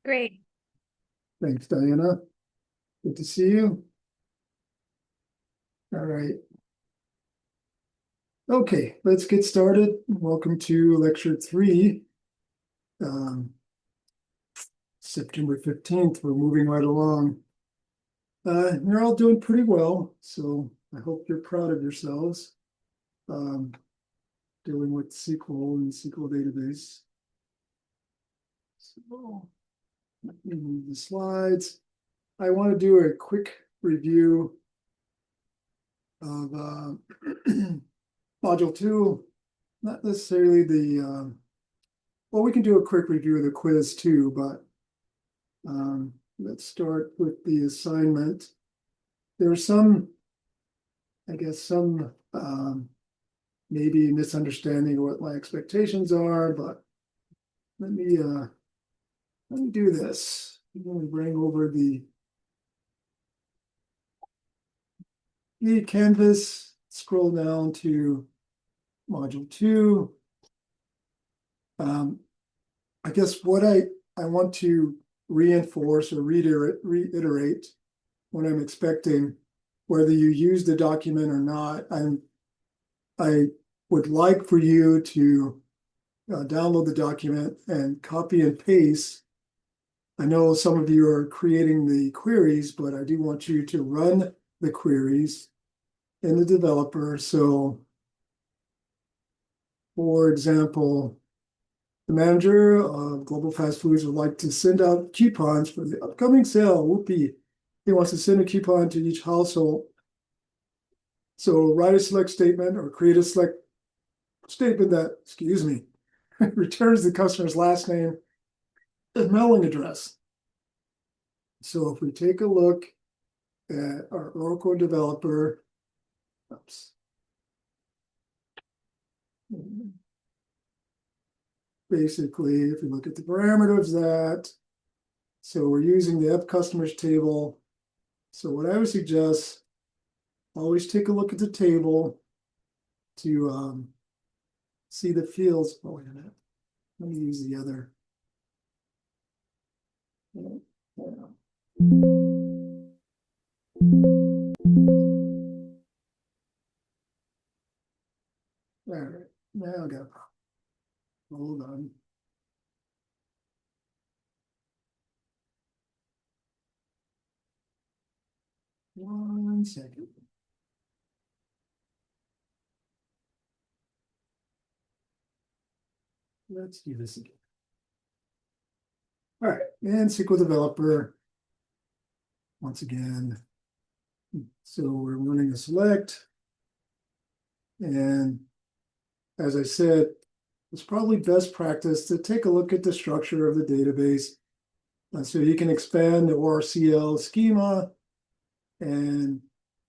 Great. Thanks, Diana. Good to see you. All right. Okay, let's get started. Welcome to lecture 3, September 15th. We're moving right along. You're all doing pretty well, so I hope you're proud of yourselves. Dealing with SQL and SQL database. So let me move the slides. I want to do a quick review of module 2, not necessarily the, well, we can do a quick review of the quiz too, but let's start with the assignment. There's some, I guess, some maybe misunderstanding of what my expectations are, but let me do this. I'm going to bring over the canvas, scroll down to module 2. I guess what I want to reinforce or reiterate when I'm expecting, whether you use the document or not, I would like for you to download the document and copy and paste. I know some of you are creating the queries, but I do want you to run the queries in the developer. So, for example, the manager of Global Fast Foods would like to send out coupons for the upcoming sale. Whoopee. He wants to send a coupon to each household. So write a select statement or create a select statement that, returns the customer's last name and mailing address. So if we take a look at our Oracle developer, basically, if you look at the parameters that, so we're using the F customers table. So what I would suggest, always take a look at the table to see the fields. Oh, wait a minute. Let me use the other. Yeah. All right, now I got, hold on. One second. Let's do this again. All right, and SQL developer, once again. So we're running a select. And as I said, it's probably best practice to take a look at the structure of the database. So you can expand the ORCL schema and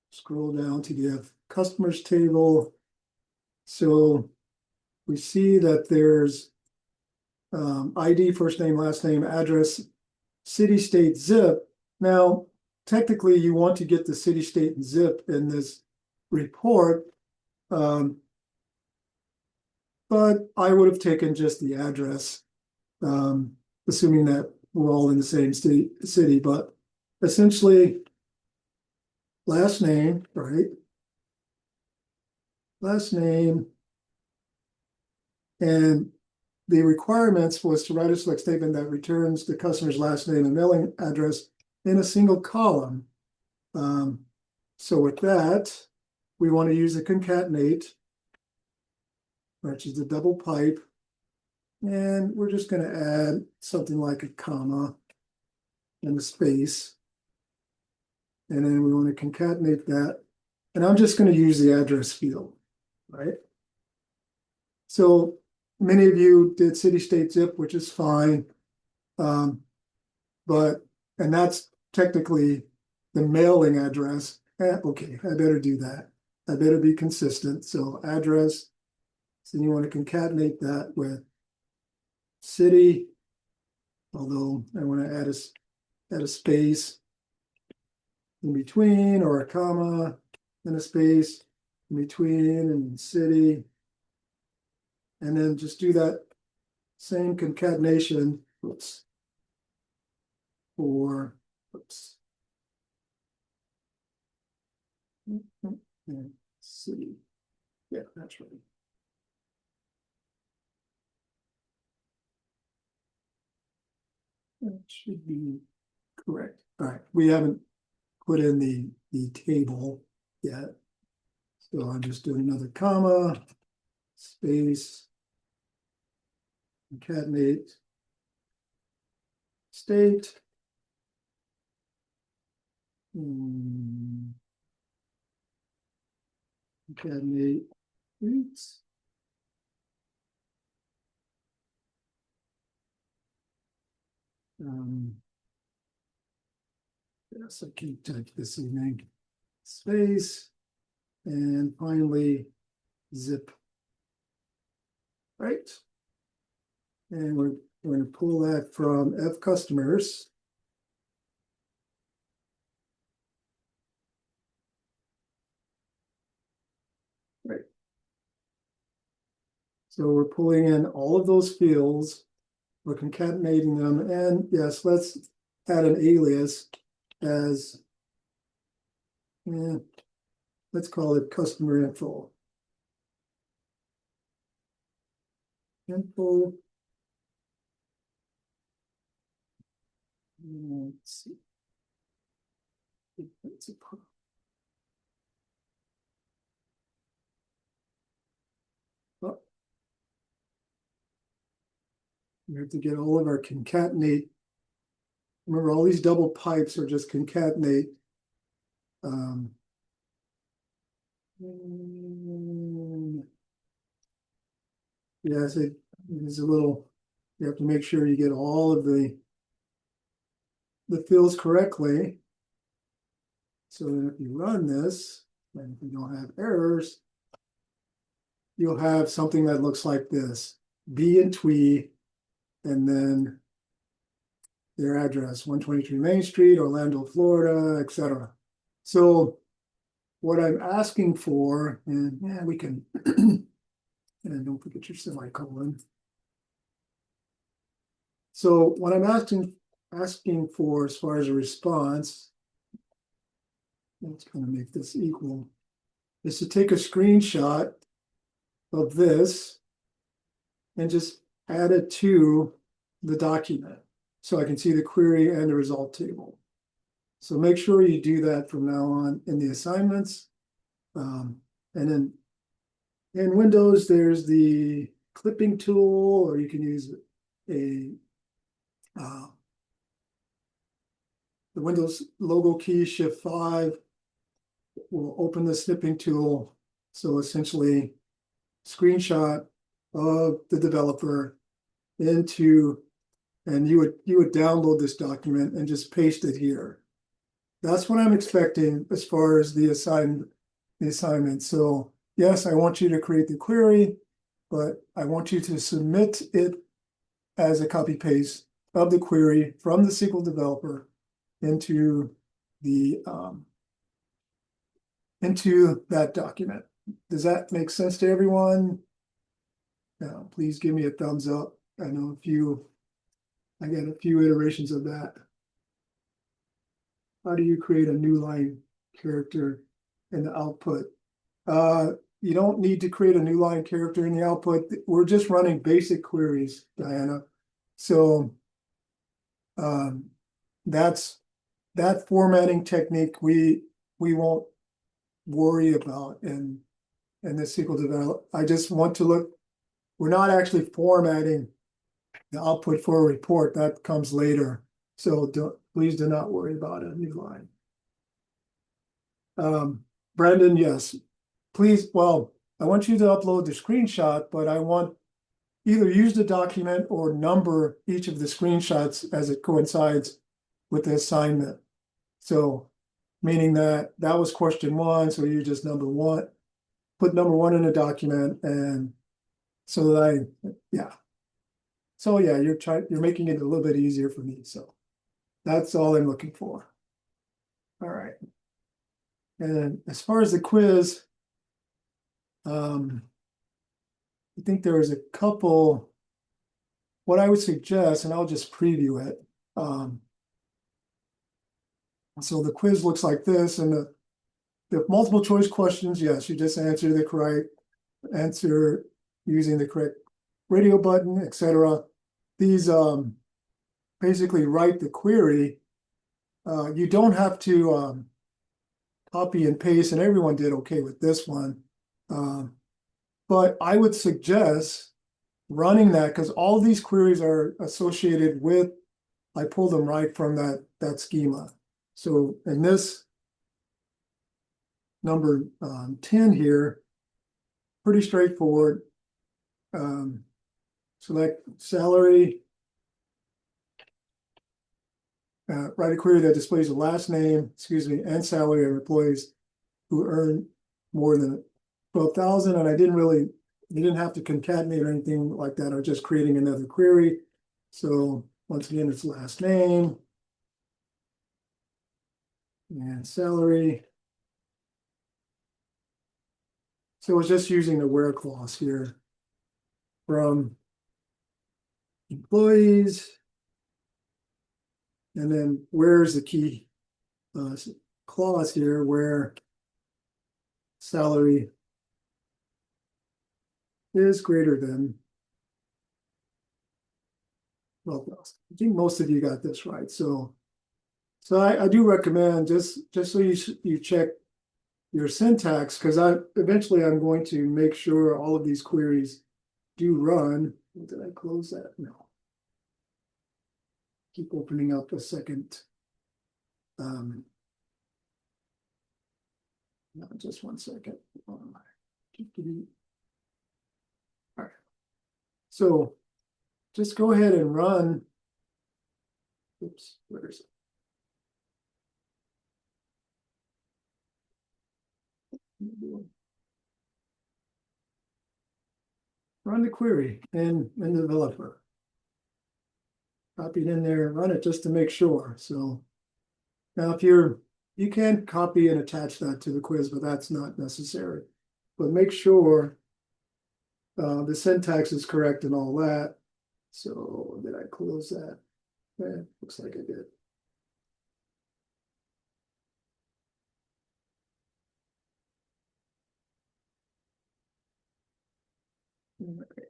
scroll down to the customers table. So we see that there's ID, first name, last name, address, city, state, zip. Now, technically, you want to get the city, state, and zip in this report. But I would have taken just the address, assuming that we're all in the same city. But essentially, last name, right? Last name. And the requirements was to write a select statement that returns the customer's last name and mailing address in a single column. So with that, we want to use a concatenate, which is a double pipe. And we're just going to add something like a comma and a space. And then we want to concatenate that. And I'm just going to use the address field, right? So many of you did city, state, zip, which is fine. And that's technically the mailing address. Okay, I better do that. I better be consistent. So address, so you want to concatenate that with city, although I want to add a space in between, or a comma and a space in between, and city. And then just do that same concatenation. Oops. for, oops. Let's see. Yeah, that's right. That should be correct. All right, we haven't put in the table yet. So I'm just doing another comma, space, concatenate, state. Concatenate, oops. Yes, I can type this evening. Space, and finally zip. Right. And we're going to pull that from F customers. Right. So we're pulling in all of those fields, we're concatenating them, and yes, let's add an alias as, let's call it customer info. Info. Let's see. Oh. We have to get all of our concatenate. Remember, all these double pipes are just concatenate. Yes, it is a little, you have to make sure you get all of the fields correctly. So that if you run this, and if you don't have errors, you'll have something that looks like this: B and Twee, and then their address, 123 Main Street, Orlando, Florida, etc. So what I'm asking for, and yeah, we can, and don't forget your semicolon. So what I'm asking for as far as a response, let's kind of make this equal, is to take a screenshot of this and just add it to the document so I can see the query and the result table. So make sure you do that from now on in the assignments. And then in Windows, there's the clipping tool, or you can use the Windows logo key, Shift-5 will open the snipping tool. So essentially, screenshot of the developer into, and you would download this document and just paste it here. That's what I'm expecting as far as the assignment. So yes, I want you to create the query, but I want you to submit it as a copy paste of the query from the SQL developer into that document. Does that make sense to everyone? Now, please give me a thumbs up. I know I got a few iterations of that. How do you create a new line character in the output? You don't need to create a new line character in the output. We're just running basic queries, Diana. So that formatting technique we won't worry about in the SQL develop. I just want to look. We're not actually formatting the output for a report. That comes later. So please do not worry about a new line. Brendan, yes, please. Well, I want you to upload the screenshot, but I want either use the document or number each of the screenshots as it coincides with the assignment. So meaning that was question 1. So you just put number 1 in the document, and so that So yeah, you're making it a little bit easier for me. So that's all I'm looking for. All right. And as far as the quiz, I think there was a couple. What I would suggest, and I'll just preview it. So the quiz looks like this, and the multiple choice questions, yes, you just answer the correct answer using the correct radio button, etc. These basically write the query. You don't have to copy and paste, and everyone did okay with this one. But I would suggest running that because all these queries are associated with, I pulled them right from that schema. So in this number 10 here, pretty straightforward. Select salary, write a query that displays the last name, and salary of employees who earn more than 12,000. And you didn't have to concatenate or anything like that. I was just creating another query. So once again, it's last name and salary. So it's just using the where clause here from employees. And then where's the key clause here where salary is greater than 12,000. I think most of you got this right. So I do recommend just so you check your syntax, because eventually I'm going to make sure all of these queries do run. Did I close that? No. Keep opening up a second. No, just 1 second. All right. So just go ahead and run. Oops, where is it? Run the query in the developer. Copy it in there, run it just to make sure. So now if you can copy and attach that to the quiz, but that's not necessary. But make sure the syntax is correct and all that. So did I close that? Yeah, looks like I did. Okay.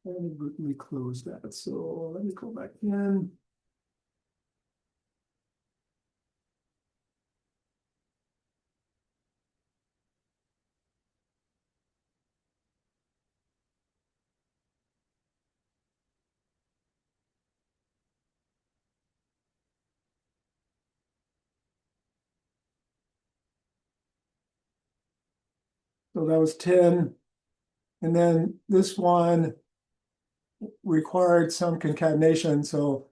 Let me close that. So let me go back in. So that was 10. And then this one required some concatenation. So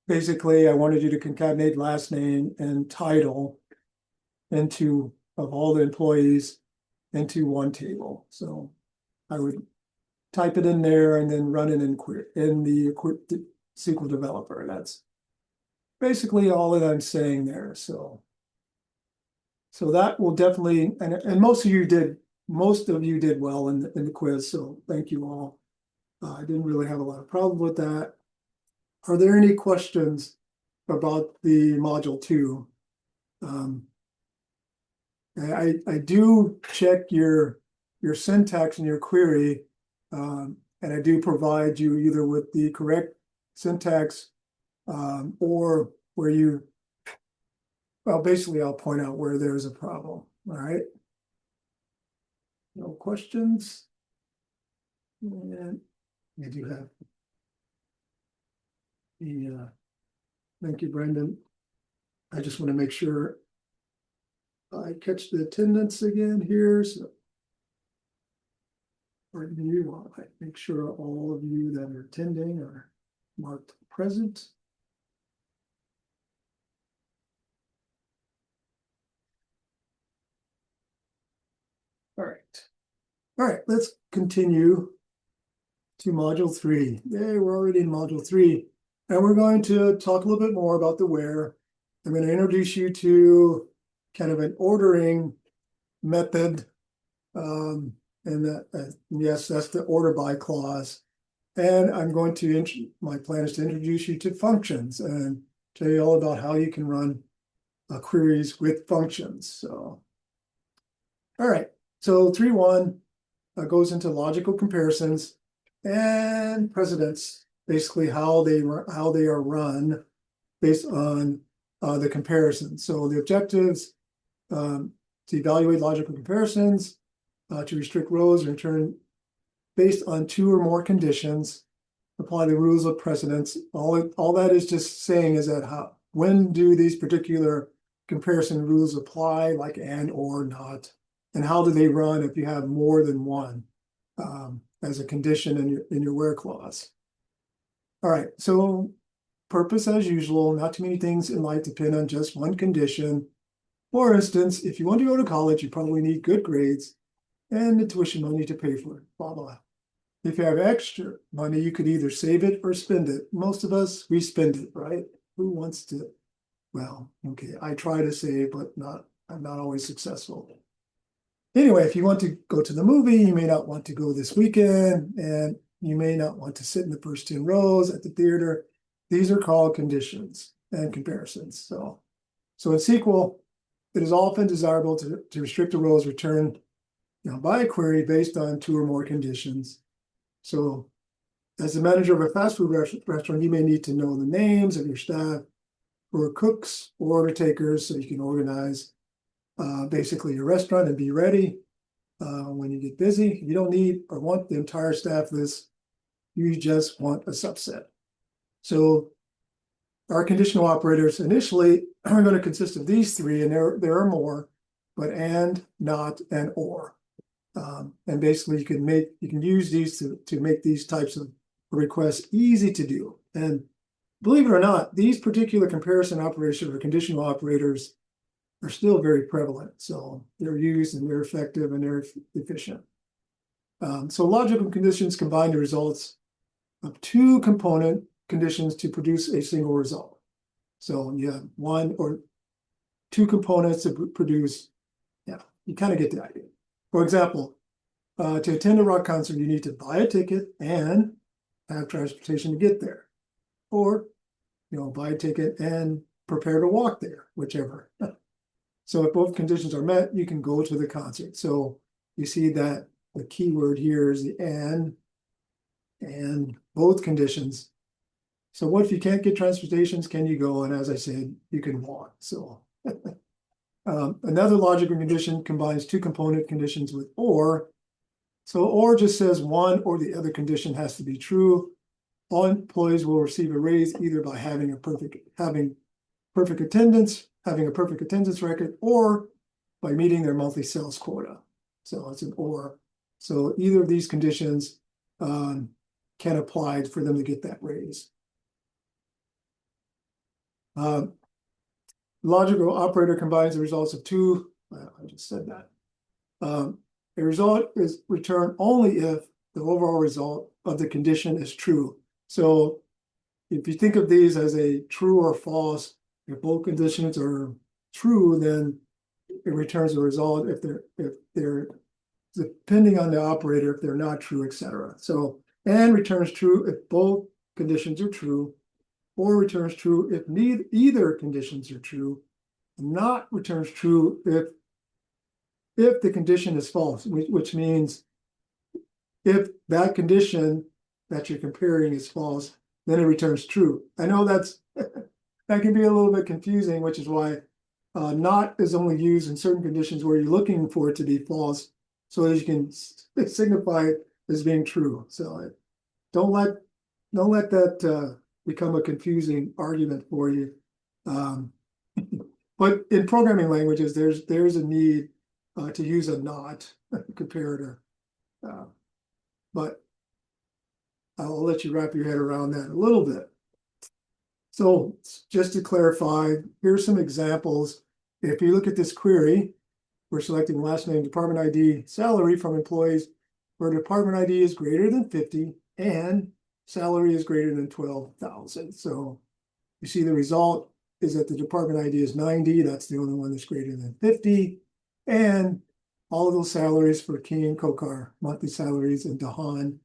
basically, I wanted you to concatenate last name and title of all the employees into one table. So I would type it in there and then run it in the SQL developer. That's basically all that I'm saying there. So that will definitely, and most of you did well in the quiz. So thank you all. I didn't really have a lot of problem with that. Are there any questions about the module 2? I do check your syntax in your query, and I do provide you either with the correct syntax or where well, basically I'll point out where there's a problem. All right. No questions? And I do have the thank you, Brendan. I just want to make sure I catch the attendance again here. So pardon me while I make sure all of you that are attending are marked present. All right, let's continue to module 3. Yay, we're already in module 3. And we're going to talk a little bit more about the where. I'm going to introduce you to kind of an ordering method. And yes, that's the order by clause. And I'm going to, my plan is to introduce you to functions. And tell you all about how you can run queries with functions. So, all right. So 3.1 goes into logical comparisons and precedents, basically how they are run based on the comparison. So the objectives to evaluate logical comparisons, to restrict rows and return based on two or more conditions, apply the rules of precedence. All that is just saying is that when do these particular comparison rules apply, like and, or, not, and how do they run if you have more than one as a condition in your where clause. All right, so purpose as usual, not too many things in life depend on just one condition. For instance, if you want to go to college, you probably need good grades and the tuition money to pay for it, blah, blah. If you have extra money, you could either save it or spend it. Most of us, we spend it, right? Who wants to? Well, okay, I try to save, but I'm not always successful. Anyway, if you want to go to the movie, you may not want to go this weekend, and you may not want to sit in the first 10 rows at the theater. These are called conditions and comparisons. So in SQL, it is often desirable to restrict the rows returned by a query based on two or more conditions. So as the manager of a fast food restaurant, you may need to know the names of your staff or cooks or order takers so you can organize basically your restaurant and be ready when you get busy. You don't need or want the entire staff list. You just want a subset. So our conditional operators initially are going to consist of these three, and there are more, but and, not, and or. And basically you can use these to make these types of requests easy to do. And believe it or not, these particular comparison operations or conditional operators are still very prevalent. So they're used and they're effective and they're efficient. So logical conditions combine the results of two component conditions to produce a single result. So you have one or two components to produce, you kind of get the idea. For example, to attend a rock concert, you need to buy a ticket and have transportation to get there. Or, buy a ticket and prepare to walk there, whichever. So if both conditions are met, you can go to the concert. So you see that the key word here is the and both conditions. So what if you can't get transportations? Can you go? And as I said, you can walk. So another logical condition combines two component conditions with or. So or just says one or the other condition has to be true. All employees will receive a raise either by having a perfect attendance record, or by meeting their monthly sales quota. So it's an or. So either of these conditions can apply for them to get that raise. Logical operator combines the results of two. I just said that. A result is returned only if the overall result of the condition is true. So if you think of these as a true or false, if both conditions are true, then it returns a result. If they're depending on the operator, if they're not true, etc. So and returns true if both conditions are true, or returns true if either conditions are true, not returns true if the condition is false, which means if that condition that you're comparing is false, then it returns true. I know that can be a little bit confusing, which is why not is only used in certain conditions where you're looking for it to be false, so that you can signify it as being true. So don't let that become a confusing argument for you. But in programming languages, there's a need to use a not comparator. But I'll let you wrap your head around that a little bit. So just to clarify, here's some examples. If you look at this query, we're selecting last name, department ID, salary from employees where department ID is greater than 50 and salary is greater than 12,000. So you see the result is that the department ID is 90. That's the only one that's greater than 50. And all of those salaries for King and Kokar, monthly salaries, and Dahan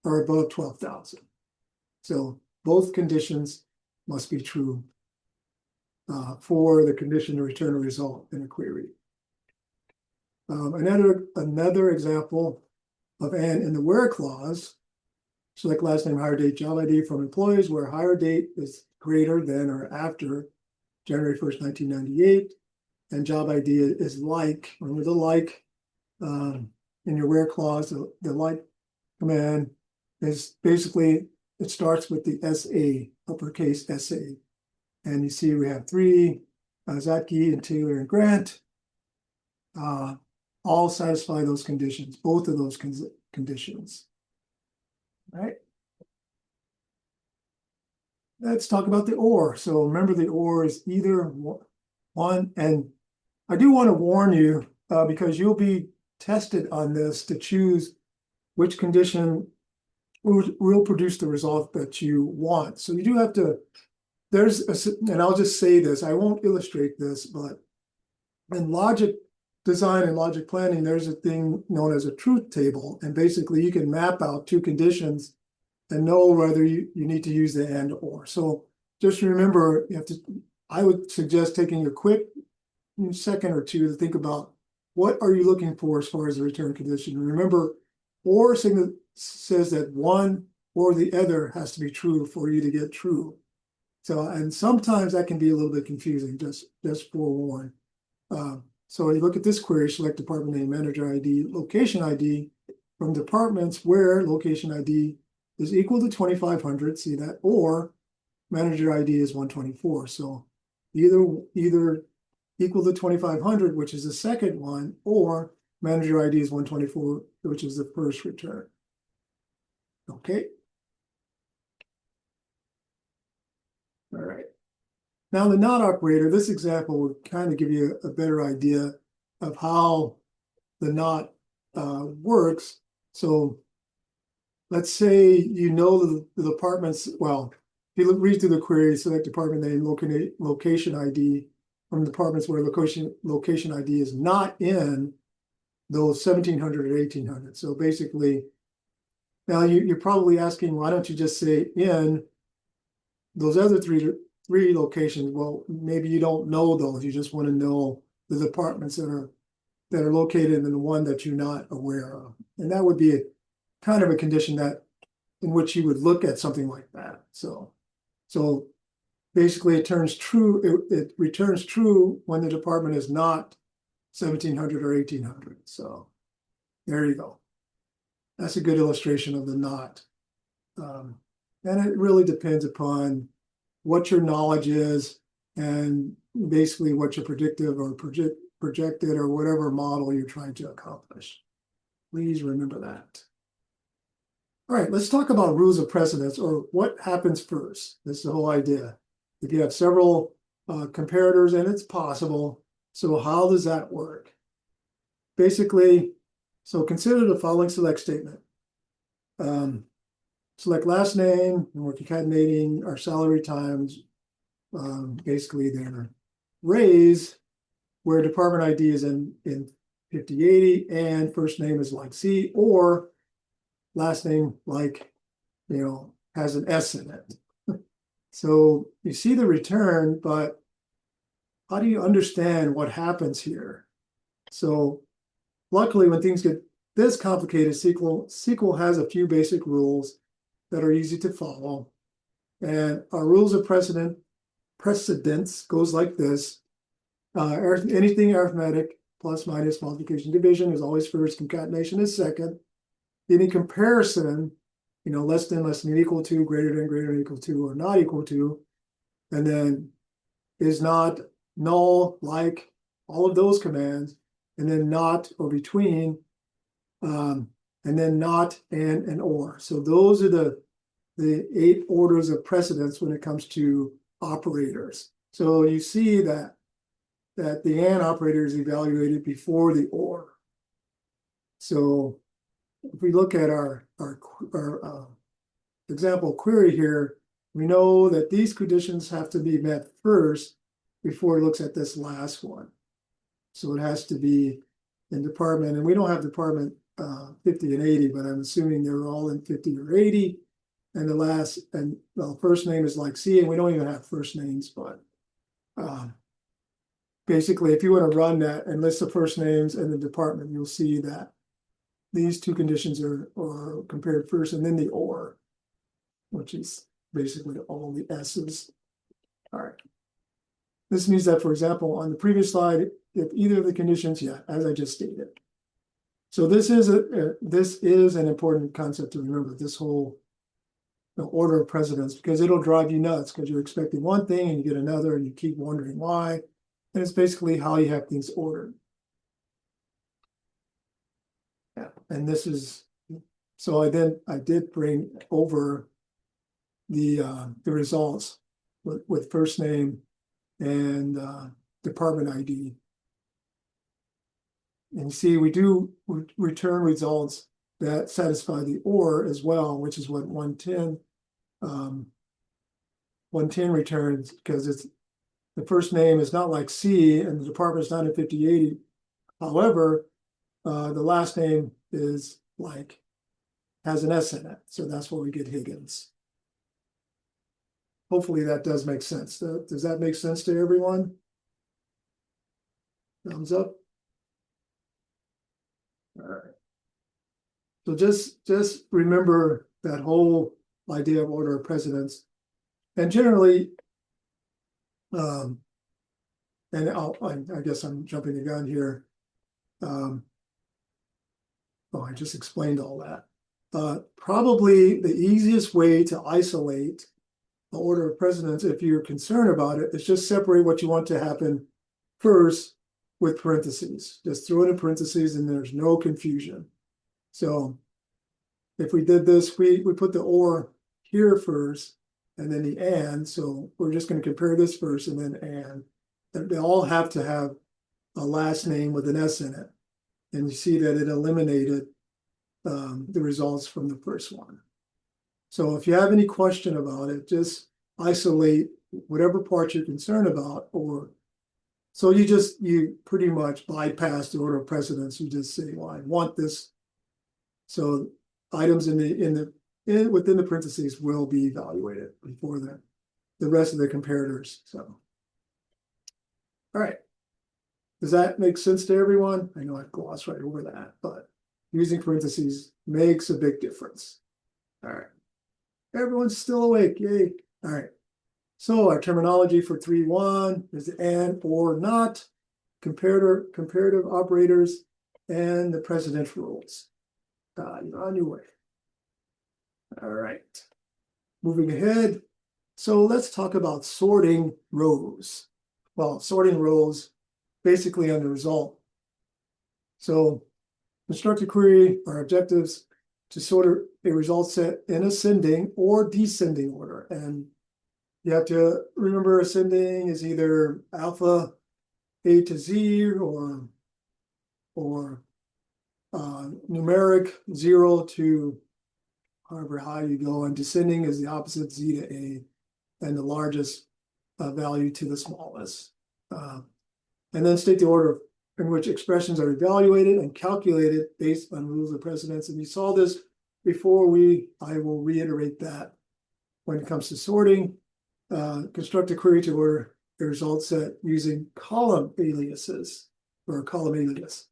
are above 12,000. So both conditions must be true for the condition to return a result in a query. Another example of and in the where clause, select last name, hire date, job ID from employees where hire date is greater than or after January 1st, 1998, and job ID is like, remember the like in your where clause, the like command is basically, it starts with the SA, uppercase SA. And you see we have three, Zatke and Taylor and Grant, all satisfy those conditions, both of those conditions. All right. Let's talk about the or. So remember the or is either one, and I do want to warn you because you'll be tested on this to choose which condition will produce the result that you want. So you do have to, and I'll just say this, I won't illustrate this, but in logic design and logic planning, there's a thing known as a truth table. And basically you can map out two conditions and know whether you need to use the and or. So just remember, I would suggest taking a quick second or two to think about what are you looking for as far as the return condition. Remember, or says that one or the other has to be true for you to get true. So, and sometimes that can be a little bit confusing, just forewarn. So you look at this query, select department name, manager ID, location ID from departments where location ID is equal to 2,500, see that, or manager ID is 124. So either equal to 2,500, which is the second one, or manager ID is 124, which is the first return. Okay. All right. Now the not operator, this example will kind of give you a better idea of how the not works. So let's say you know the departments, well, if you read through the query, select department name, location ID from departments where location ID is not in those 1,700 or 1,800. So basically, now you're probably asking, why don't you just say in those other three locations? Well, maybe you don't know those. You just want to know the departments that are located in the one that you're not aware of. And that would be a kind of a condition in which you would look at something like that. So basically it turns true, it returns true when the department is not 1,700 or 1,800. So there you go. That's a good illustration of the not. And it really depends upon what your knowledge is and basically what your predictive or projected or whatever model you're trying to accomplish. Please remember that. All right, let's talk about rules of precedence, or what happens first. This is the whole idea. If you have several comparators, and it's possible, so how does that work? Basically, so consider the following select statement. Select last name, and we're concatenating our salary times, basically their raise, where department ID is in 5080 and first name is like C, or last name like, has an S in it. So you see the return, but how do you understand what happens here? So luckily, when things get this complicated, SQL has a few basic rules that are easy to follow. And our rules of precedence goes like this. Anything arithmetic, plus, minus, multiplication, division is always first, concatenation is second. Any comparison, less than, equal to, greater than, equal to, or not equal to, and then is not, null, like, all of those commands, and then not or between, and then not, and or. So those are the 8 orders of precedence when it comes to operators. So you see that the and operator is evaluated before the or. So if we look at our example query here, we know that these conditions have to be met first before it looks at this last one. So it has to be in department, and we don't have department 50 and 80, but I'm assuming they're all in 50 or 80. And the first name is like C, and we don't even have first names, but Basically, if you want to run that and list the first names and the department, you'll see that these two conditions are compared first, and then the or, which is basically all the S's. All right. This means that, for example, on the previous slide, if either of the conditions, yeah, as I just stated. So this is an important concept to remember, this whole order of precedence, because it'll drive you nuts because you're expecting one thing and you get another and you keep wondering why. And it's basically how you have things ordered. Yeah, and this is, so I did bring over the results with first name and department ID. And you see, we do return results that satisfy the or as well, which is what 110 returns, because it's the first name is not like C and the department is not in 5080. However, the last name is like has an S in it, so that's where we get Higgins. Hopefully that does make sense. Does that make sense to everyone? Thumbs up. All right. So just remember that whole idea of order of precedence, and generally, and I guess I'm jumping the gun here. Oh, I just explained all that. Probably the easiest way to isolate the order of precedence, if you're concerned about it, is just separate what you want to happen first with parentheses. Just throw it in parentheses and there's no confusion. So if we did this, we put the or here first and then the and. So we're just going to compare this first and then and. They all have to have a last name with an S in it. And you see that it eliminated the results from the first one. So if you have any question about it, just isolate whatever part you're concerned about, or so you pretty much bypass the order of precedence. You just say, well, I want this. So items within the parentheses will be evaluated before the rest of the comparators. So, all right. Does that make sense to everyone? I know I've glossed right over that, but using parentheses makes a big difference. All right. Everyone's still awake. Yay. All right. So our terminology for 3.1 is and, or, not, comparative operators, and the precedent rules. You're on your way. All right. Moving ahead. So let's talk about sorting rows. Well, sorting rows basically on the result. So construct a query or objectives to sort a result set in ascending or descending order. And you have to remember ascending is either alpha A to Z or numeric 0 to however high you go, and descending is the opposite, Z to A, and the largest value to the smallest. And then state the order in which expressions are evaluated and calculated based on rules of precedence. And you saw this before. I will reiterate that when it comes to sorting. Construct a query to order a result set using column aliases or a column alias.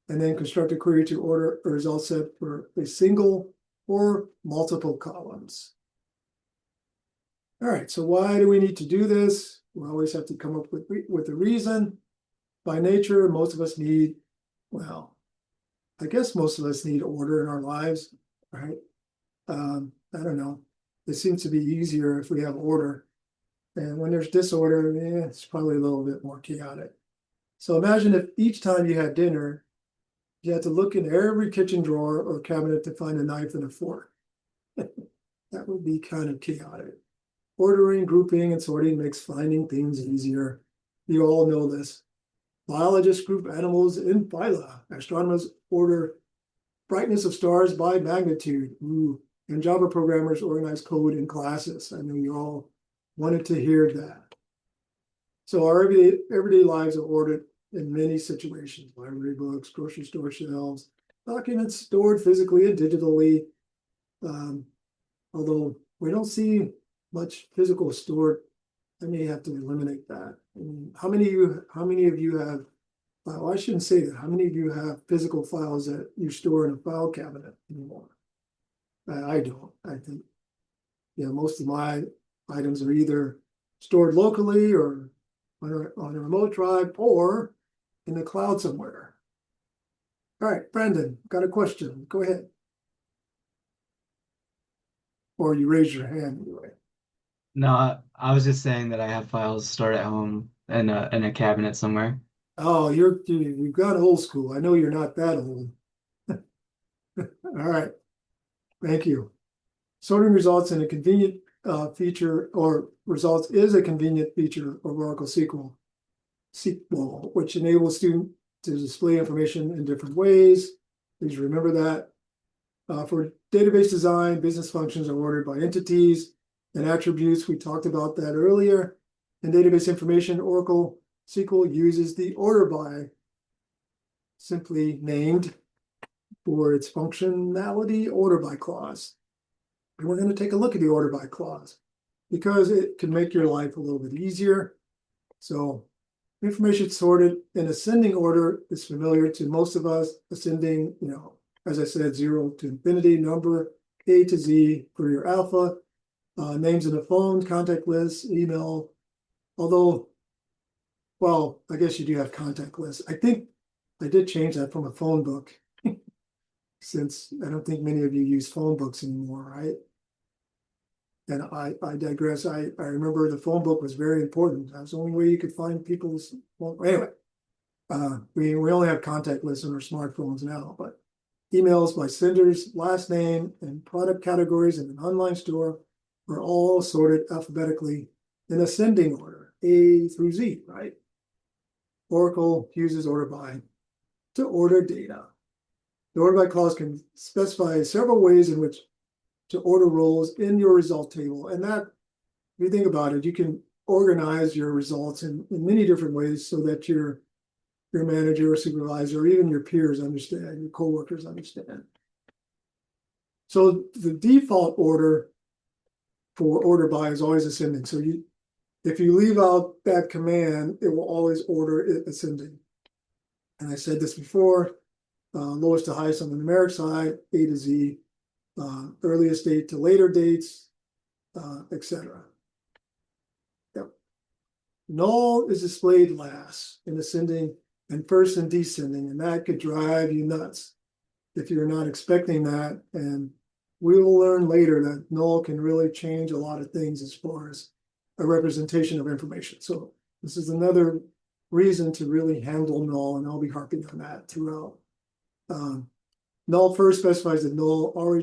And then construct a query to order a result set for a single or multiple columns. All right, so why do we need to do this? We always have to come up with a reason. By nature, most of us need, well, I guess most of us need order in our lives, right? I don't know. It seems to be easier if we have order. And when there's disorder, it's probably a little bit more chaotic. So imagine if each time you had dinner, you had to look in every kitchen drawer or cabinet to find a knife and a fork. That would be kind of chaotic. Ordering, grouping, and sorting makes finding things easier. You all know this. Biologists group animals in phyla. Astronomers order brightness of stars by magnitude. Ooh. And Java programmers organize code in classes. I know you all wanted to hear that. So our everyday lives are ordered in many situations. Library books, grocery store shelves, documents stored physically and digitally. Although we don't see much physical stored I may have to eliminate that. How many of you have, well, I shouldn't say that. How many of you have physical files that you store in a file cabinet anymore? I don't. I think, yeah, most of my items are either stored locally or on a remote drive or in the cloud somewhere. All right, Brandon, got a question. Go ahead. Or you raise your hand anyway. No, I was just saying that I have files stored at home in a cabinet somewhere. Oh, you've got old school. I know you're not that old. All right, thank you. Sorting results in a convenient feature or results is a convenient feature of Oracle SQL, which enables students to display information in different ways. Please remember that. For database design, business functions are ordered by entities and attributes. We talked about that earlier. In database information, Oracle SQL uses the order by, simply named for its functionality, order by clause. And we're going to take a look at the order by clause because it can make your life a little bit easier. So information sorted in ascending order is familiar to most of us. Ascending, as I said, 0 to infinity, number A to Z for your alpha, names in the phone, contact lists, email. Although, well, I guess you do have contact lists. I think I did change that from a phone book since I don't think many of you use phone books anymore, right? And I digress. I remember the phone book was very important. That was the only way you could find people's, well, anyway, we only have contact lists on our smartphones now, but emails by senders, last name, and product categories in an online store are all sorted alphabetically in ascending order, A through Z, right? Oracle uses order by to order data. The order by clause can specify several ways in which to order rows in your result table. And that, if you think about it, you can organize your results in many different ways so that your manager or supervisor or even your peers understand, your coworkers understand. So the default order for order by is always ascending. So if you leave out that command, it will always order it ascending. And I said this before, lowest to highest on the numeric side, A to Z, earliest date to later dates, etc. Yep. Null is displayed last in ascending and first in descending, and that could drive you nuts if you're not expecting that. And we will learn later that null can really change a lot of things as far as a representation of information. So this is another reason to really handle null, and I'll be harping on that throughout. Null first specifies that null are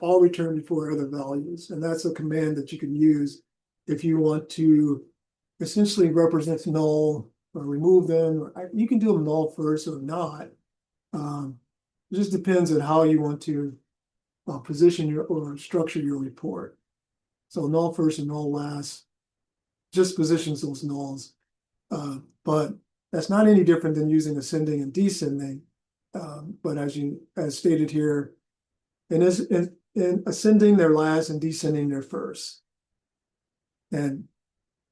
all returned before other values, and that's a command that you can use if you want to essentially represent null or remove them. You can do them null first or not. It just depends on how you want to position or structure your report. So null first and null last just positions those nulls, but that's not any different than using ascending and descending. But as stated here, in ascending they're last and descending they're first. And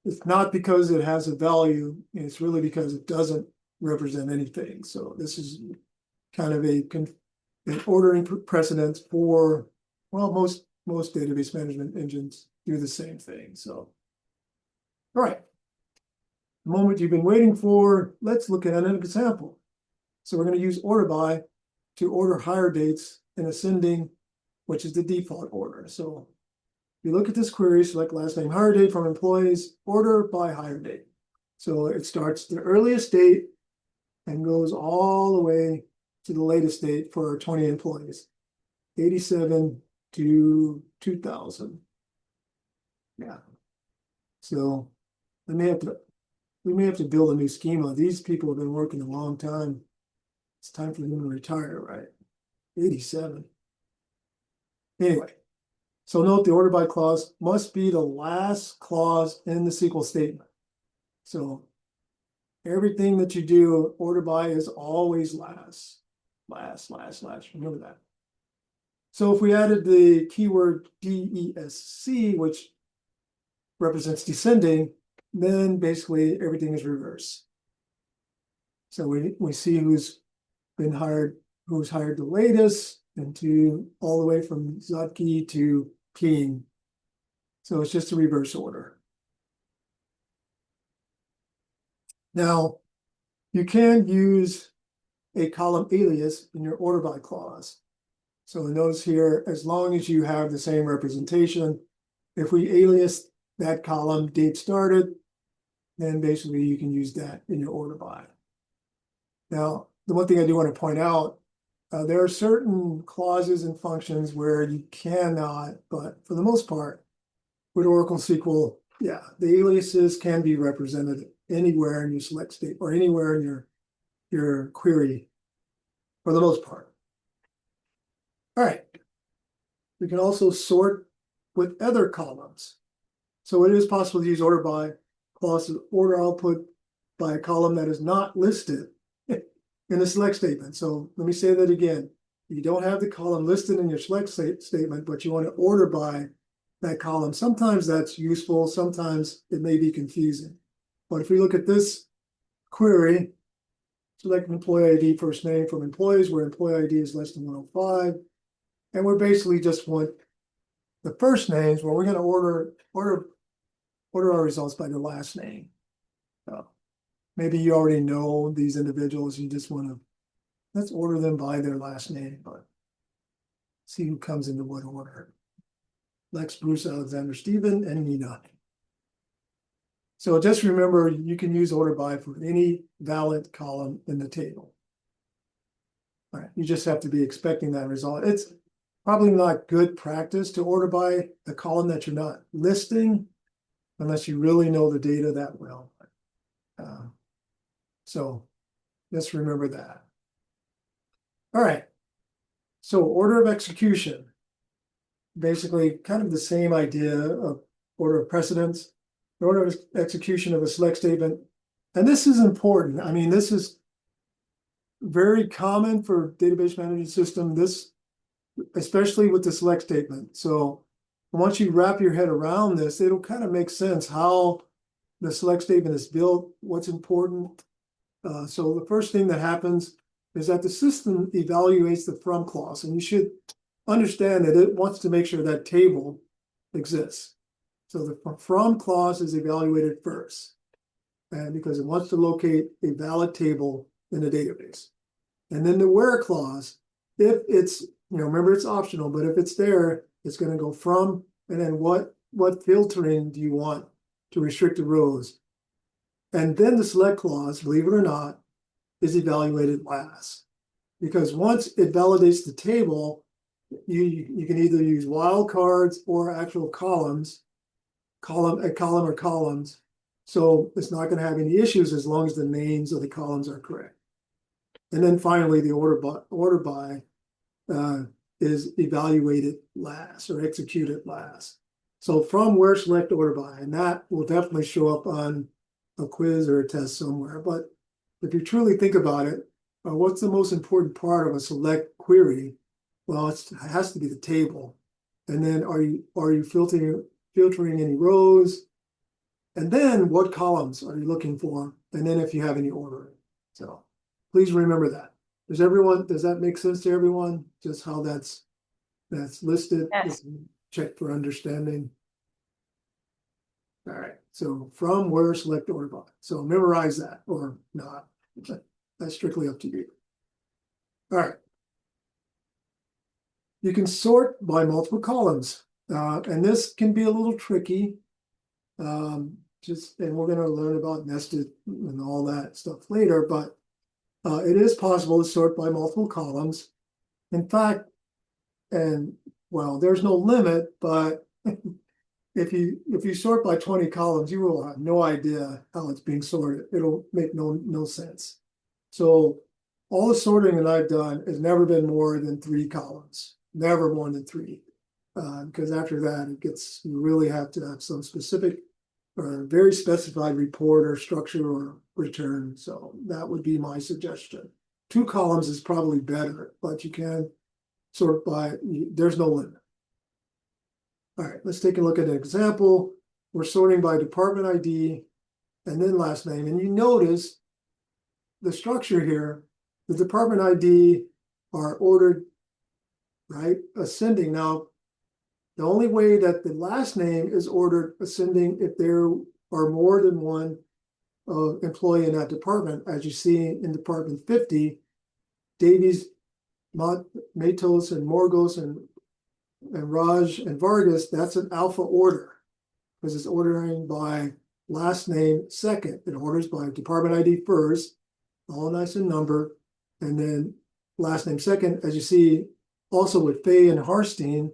it's not because it has a value, it's really because it doesn't represent anything. So this is kind of an ordering precedent for, well, most database management engines do the same thing. So, all right, the moment you've been waiting for, let's look at an example. So we're going to use order by to order hire dates in ascending, which is the default order. So if you look at this query, select last name, hire date from employees, order by hire date. So it starts the earliest date and goes all the way to the latest date for our 20 employees, 87 to 2000. Yeah. So we may have to build a new schema. These people have been working a long time. It's time for them to retire, right? 87. Anyway, so note the order by clause must be the last clause in the SQL statement. So everything that you do, order by is always last. Remember that. So if we added the keyword DESC, which represents descending, then basically everything is reversed. So we see who's been hired, who's hired the latest, and to all the way from Zotke to King. So it's just a reverse order. Now, you can use a column alias in your order by clause. So notice here, as long as you have the same representation, if we alias that column date started, then basically you can use that in your order by. Now, the one thing I do want to point out, there are certain clauses and functions where you cannot, but for the most part, with Oracle SQL, yeah, the aliases can be represented anywhere in your select state or anywhere in your query for the most part. All right. We can also sort with other columns. So it is possible to use order by clauses, order output by a column that is not listed in the select statement. So let me say that again. You don't have the column listed in your select statement, but you want to order by that column. Sometimes that's useful. Sometimes it may be confusing. But if we look at this query, select employee ID first name from employees where employee ID is less than 105. And we're basically just want the first names where we're going to order our results by their last name. Maybe you already know these individuals. You just want to, let's order them by their last name, but see who comes into what order. Lex, Bruce, Alexander, Stephen, and Nina. So just remember, you can use order by for any valid column in the table. All right, you just have to be expecting that result. It's probably not good practice to order by a column that you're not listing unless you really know the data that well. So just remember that. All right. So order of execution, basically kind of the same idea of order of precedence, the order of execution of a select statement. And this is important. I mean, this is very common for database management system, this, especially with the select statement. So once you wrap your head around this, it'll kind of make sense how the select statement is built, what's important. So the first thing that happens is that the system evaluates the from clause, and you should understand that it wants to make sure that table exists. So the from clause is evaluated first, and because it wants to locate a valid table in the database. And then the where clause, if it's, remember it's optional, but if it's there, it's going to go from, and then what filtering do you want to restrict the rows? And then the select clause, believe it or not, is evaluated last. Because once it validates the table, you can either use wildcards or actual columns, a column or columns. So it's not going to have any issues as long as the names of the columns are correct. And then finally, the order by is evaluated last or executed last. So from where select order by, and that will definitely show up on a quiz or a test somewhere. But if you truly think about it, what's the most important part of a select query? Well, it has to be the table. And then are you filtering any rows? And then what columns are you looking for? And then if you have any ordering. So please remember that. Does that make sense to everyone? Just how that's listed? Yes. Check for understanding. All right, so from where select order by. So memorize that or not. That's strictly up to you. All right. You can sort by multiple columns. And this can be a little tricky. And we're going to learn about nested and all that stuff later, but it is possible to sort by multiple columns. In fact, and well, there's no limit, but if you sort by 20 columns, you will have no idea how it's being sorted. It'll make no sense. So all the sorting that I've done has never been more than 3 columns, never more than 3. Because after that, you really have to have some specific or very specified report or structure or return. So that would be my suggestion. 2 columns is probably better, but you can sort by, there's no limit. All right, let's take a look at an example we're sorting by department ID and then last name. And you notice the structure here, the department ID are ordered, right, ascending. Now, the only way that the last name is ordered ascending if there are more than one employee in that department, as you see in Department 50, Davies, Matos, and Morgos, and Raj and Vargas, that's an alpha order because it's ordering by last name second. It orders by department ID first, all nice and numbered, and then last name second. As you see, also with Fay and Harstein,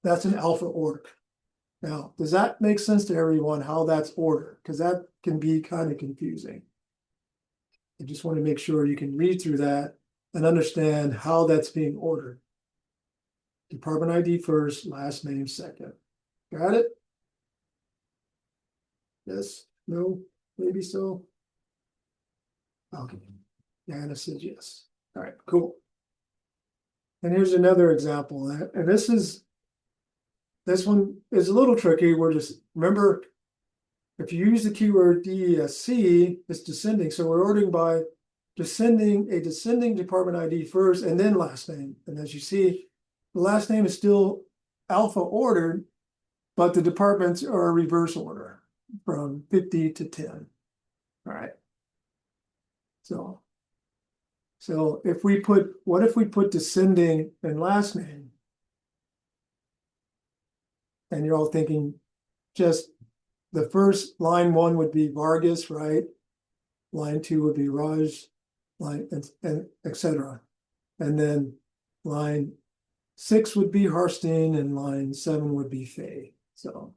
that's an alpha order. Now, does that make sense to everyone how that's ordered? Because that can be kind of confusing. I just want to make sure you can read through that and understand how that's being ordered. Department ID first, last name second. Got it? Yes, no, maybe so. Okay, Anna said yes. All right, cool. And here's another example. And this one is a little tricky. We're just, remember, if you use the keyword DESC, it's descending. So we're ordering by descending department ID first and then last name. And as you see, the last name is still alpha ordered, but the departments are reverse order from 50 to 10. All right. So if we put, what if we put descending and last name? And you're all thinking just the first line 1 would be Vargas, right? Line 2 would be Raj, line and etc. And then line 6 would be Harstein and line 7 would be Fay. So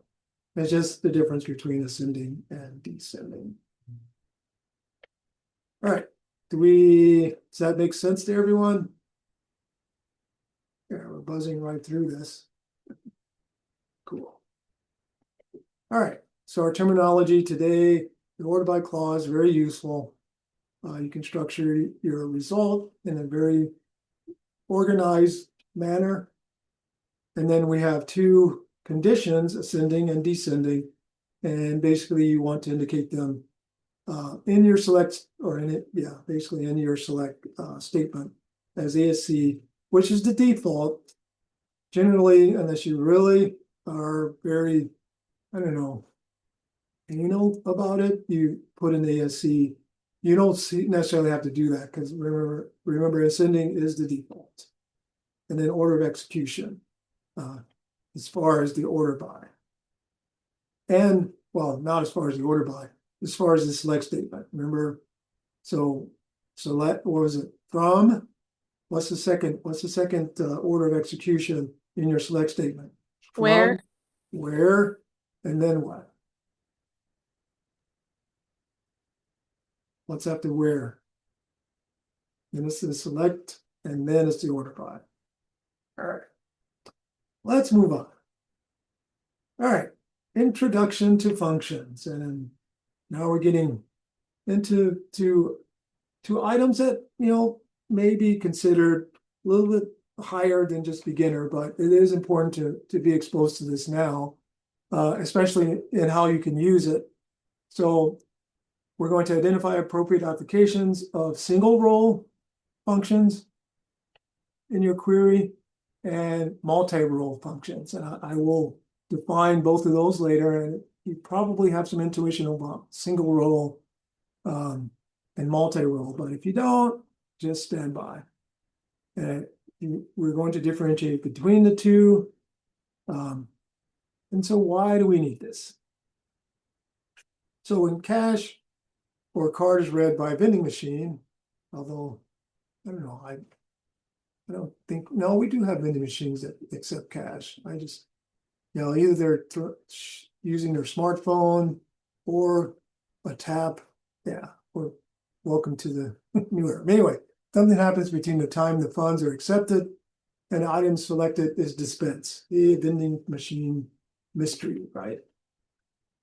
it's just the difference between ascending and descending. All right. Does that make sense to everyone? Yeah, we're buzzing right through this. Cool. All right. So our terminology today, the order by clause, very useful. You can structure your result in a very organized manner. And then we have 2 conditions, ascending and descending. And basically you want to indicate them in your select, or in it, yeah, basically in your select statement as ASC, which is the default. Generally, unless you really are very, I don't know, anal about it, you put in ASC. You don't necessarily have to do that because remember, ascending is the default. And then order of execution as far as the order by. And, well, not as far as the order by, as far as the select statement. Remember, so select, what was it? From, what's the second order of execution in your select statement? From, Where? where, and then what? What's after where? And this is select, and then it's the order by. All right. Let's move on. All right. Introduction to functions. And now we're getting into items that, may be considered a little bit higher than just beginner, but it is important to be exposed to this now, especially in how you can use it. So we're going to identify appropriate applications of single role functions in your query and multi-role functions. And I will define both of those later, and you probably have some intuition about single role and multi-role, but if you don't, just stand by. And we're going to differentiate between the two. And so why do we need this? So when cash or card is read by a vending machine, although, I don't know, I don't think, no, we do have vending machines that accept cash. I just, either they're using their smartphone or a tap. Yeah, or welcome to the new era. Anyway, something happens between the time the funds are accepted and the item selected is dispensed. The vending machine mystery, right?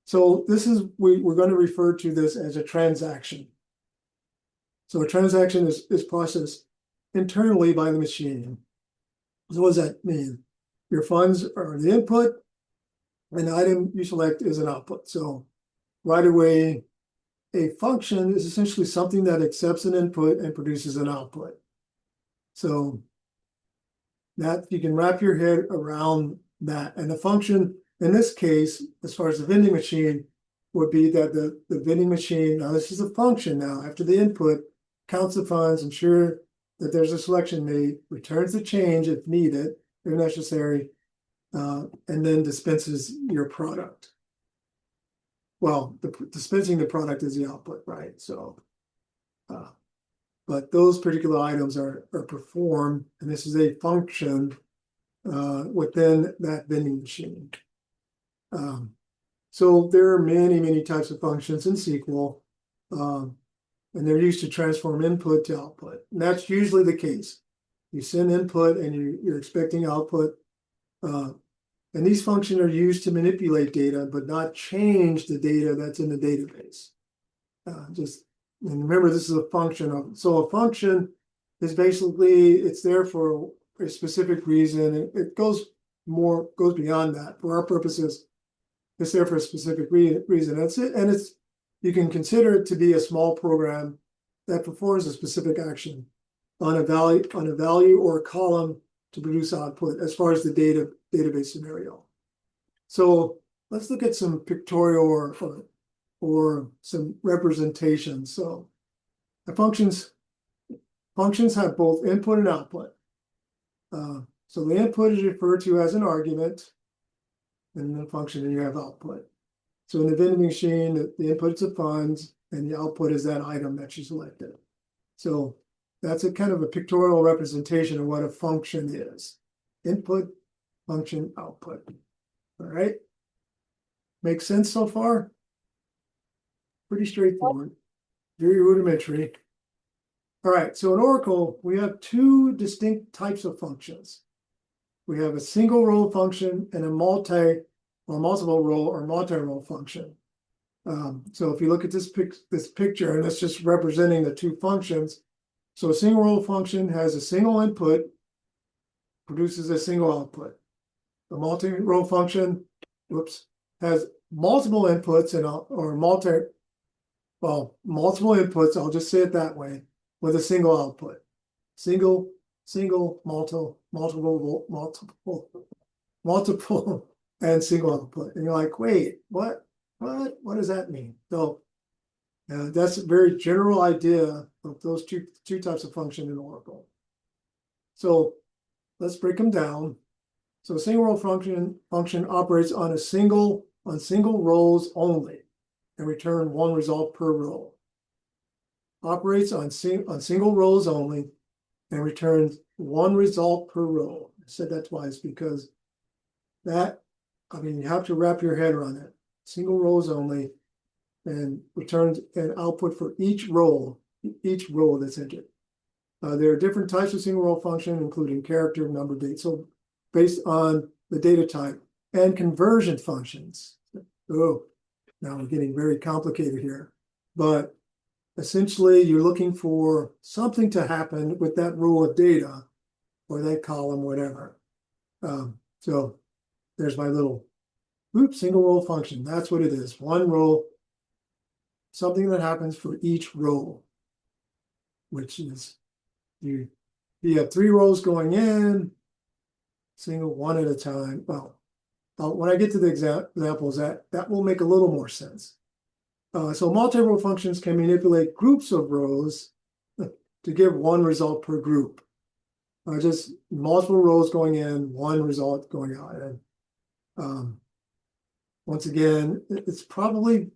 So this is, we're going to refer to this as a transaction. So a transaction is processed internally by the machine. So what does that mean? Your funds are the input, An item you select is an output. So right away, a function is essentially something that accepts an input and produces an output. So that you can wrap your head around that. And the function in this case, as far as the vending machine, would be that the vending machine, now this is a function now, after the input, counts the funds, ensure that there's a selection made, returns the change if needed, if necessary, and then dispenses your product. Well, dispensing the product is the output, right? So, but those particular items are performed, and this is a function within that vending machine. So there are many, many types of functions in SQL, and they're used to transform input to output. And that's usually the case. You send input and you're expecting output. And these functions are used to manipulate data, but not change the data that's in the database. And remember, this is a function. So a function is basically, it's there for a specific reason. It goes beyond that. For our purposes, it's there for a specific reason. That's it. And you can consider it to be a small program that performs a specific action on a value or a column to produce output as far as the database scenario. So let's look at some pictorial or some representations. So the functions have both input and output. So the input is referred to as an argument, and the function, and you have output. So in the vending machine, the input is the funds, and the output is that item that you selected. So that's a kind of a pictorial representation of what a function is. Input, function, output. All right. Make sense so far? Pretty straightforward. Very rudimentary. All right. So in Oracle, we have two distinct types of functions. We have a single row function and a multiple row or multi-row function. So if you look at this picture, and it's just representing the two functions. So a single row function has a single input, produces a single output. The multi-row function, has multiple inputs multiple inputs, I'll just say it that way, with a single output. Single, multiple, and single output. And you're like, wait, what does that mean? So that's a very general idea of those two types of function in Oracle. So let's break them down. So a single row function operates on single rows only and return one result per row. Operates on single rows only and returns one result per row. I said that twice because you have to wrap your head around it. Single rows only, and returns an output for each row that's entered. There are different types of single row function, including character, number, date. So based on the data type and conversion functions. Oh, now we're getting very complicated here. But essentially, you're looking for something to happen with that row of data or that column, whatever. So there's my little single row function. That's what it is. One row, something that happens for each row, which is you have 3 rows going in, single one at a time. Well, when I get to the examples, that will make a little more sense. So multi-row functions can manipulate groups of rows to give one result per group. Just multiple rows going in, one result going out. And once again, it's probably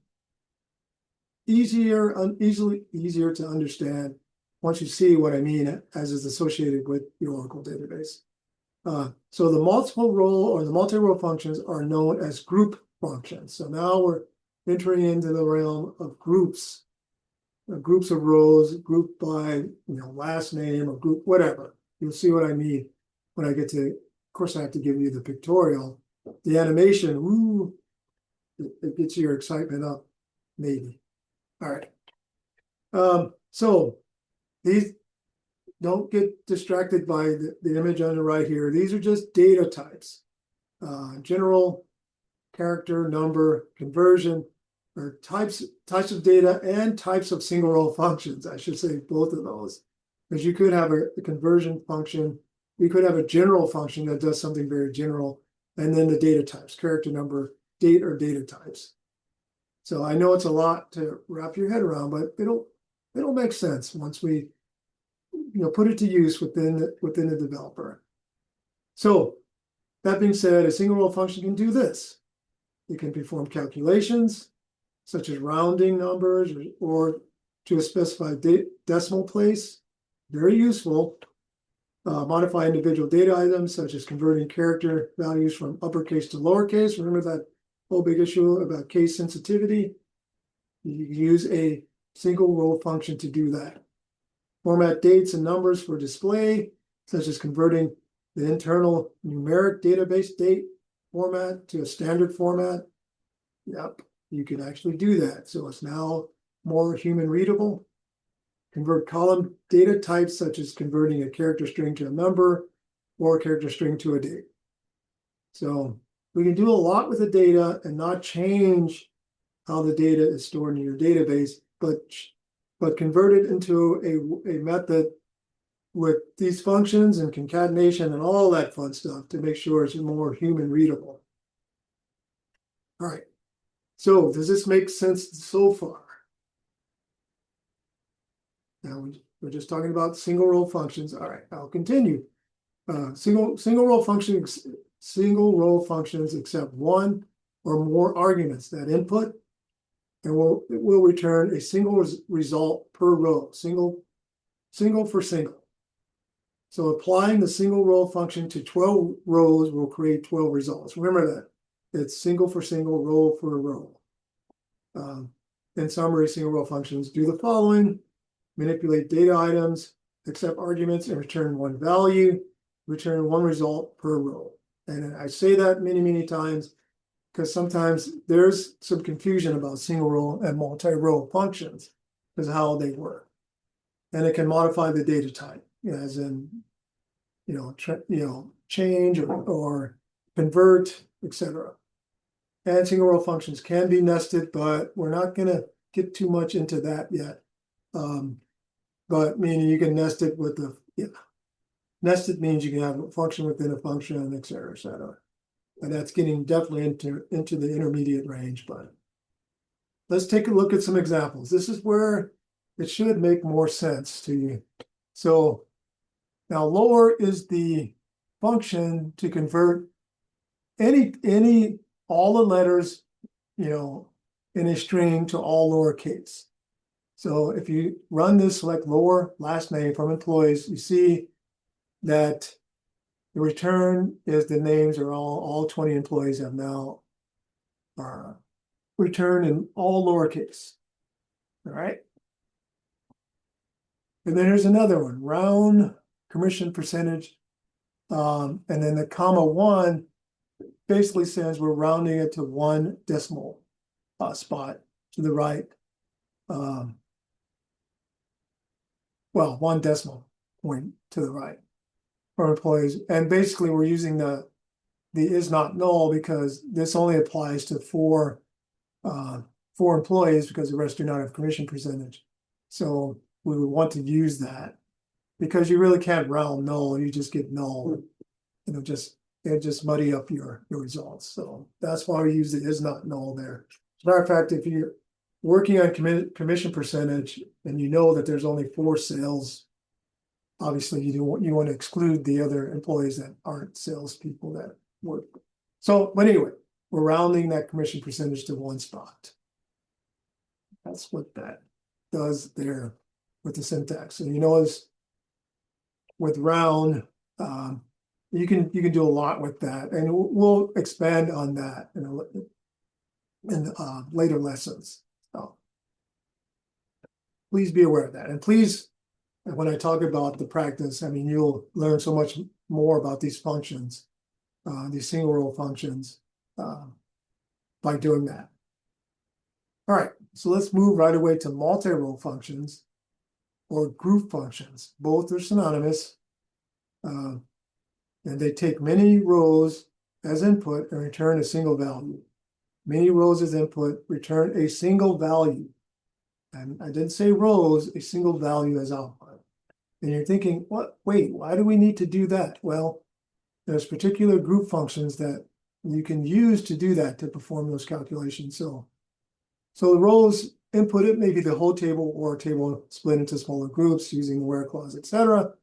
easier to understand once you see what I mean as is associated with the Oracle database. So the multiple row or the multi-row functions are known as group functions. So now we're entering into the realm of groups of rows, grouped by last name or group, whatever. You'll see what I mean when I get to, of course, I have to give you the pictorial. The animation, it gets your excitement up, maybe. All right. So these, don't get distracted by the image on the right here. These are just data types. General character, number, conversion, or types of data and types of single row functions. I should say both of those. Because you could have a conversion function, you could have a general function that does something very general, and then the data types, character, number, date, or data types. So I know it's a lot to wrap your head around, but it'll make sense once we put it to use within the developer. So that being said, a single row function can do this. It can perform calculations, such as rounding numbers or to a specified decimal place. Very useful. Modify individual data items, such as converting character values from uppercase to lowercase. Remember that whole big issue about case sensitivity? You can use a single row function to do that. Format dates and numbers for display, such as converting the internal numeric database date format to a standard format. Yep, you can actually do that. So it's now more human readable. Convert column data types, such as converting a character string to a number or a character string to a date. So we can do a lot with the data and not change how the data is stored in your database, but convert it into a method with these functions and concatenation and all that fun stuff to make sure it's more human readable. All right. So does this make sense so far? Now we're just talking about single row functions. All right, I'll continue. Single row functions accept one or more arguments that input, and it will return a single result per row, single for single. So applying the single row function to 12 rows will create 12 results. Remember that. It's single for single, row for row. In summary, single row functions do the following: manipulate data items, accept arguments, and return one value, return one result per row. And I say that many, many times because sometimes there's some confusion about single row and multi-row functions because of how they work. And it can modify the data type, as in, change or convert, etc. And single row functions can be nested, but we're not going to get too much into that yet. But meaning you can nest it with nested means you can have a function within a function, et cetera, et cetera. And that's getting definitely into the intermediate range. But let's take a look at some examples. This is where it should make more sense to you. So now lower is the function to convert all the letters, in a string to all lowercase. So if you run this select lower last name from employees, you see that the return is the names are all 20 employees have now returned in all lowercase. All right. And then here's another one, round commission percentage. And then the comma 1 basically says we're rounding it to one decimal spot to the right. Well, one decimal point to the right for employees. And basically we're using the is not null because this only applies to four employees because the rest do not have commission percentage. So we would want to use that because you really can't round null. You just get null. It'll just muddy up your results. So that's why we use the is not null there. As a matter of fact, if you're working on commission percentage and you know that there's only 4 sales, obviously you want to exclude the other employees that aren't salespeople that work. So, but anyway, we're rounding that commission percentage to one spot. That's what that does there with the syntax. So you notice with round, you can do a lot with that, and we'll expand on that in later lessons. So please be aware of that, and please, when I talk about the practice, I mean you'll learn so much more about these functions, these single row functions, by doing that. All right, so let's move right away to multi-row functions or group functions. Both are synonymous. And they take many rows as input and return a single value. many rows as input, return a single value. And I didn't say rows, a single value as output. And you're thinking, what? Wait, why do we need to do that? Well, there's particular group functions that you can use to do that, to perform those calculations. So the rows input, it may be the whole table or a table split into smaller groups using the where clause, etc.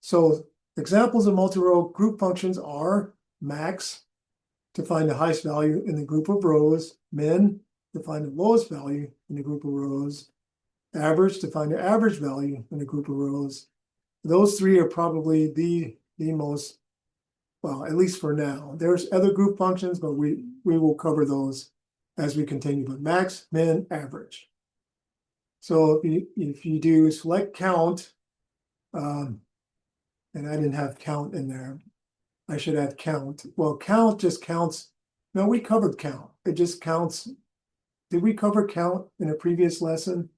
So examples of multi-row group functions are max, to find the highest value in the group of rows, min, to find the lowest value in the group of rows, average, to find the average value in the group of rows. Those three are probably the most, well, at least for now. There's other group functions, but we will cover those as we continue. But max, min, average. So if you do select count, and I didn't have count in there, I should add count. Well, count just counts. No, we covered count. It just counts. Did we cover count in a previous lesson?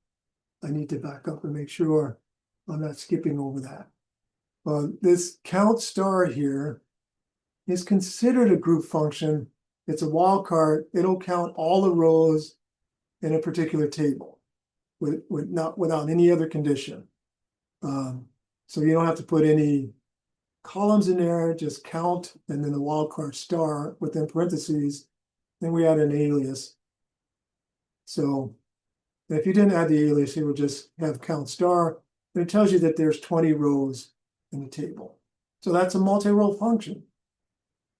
I need to back up and make sure I'm not skipping over that. This count star here is considered a group function. It's a wildcard. It'll count all the rows in a particular table without any other condition. So you don't have to put any columns in there, just count, and then the wildcard star within parentheses. Then we add an alias. So if you didn't add the alias, you would just have count star, and it tells you that there's 20 rows in the table. So that's a multi-row function.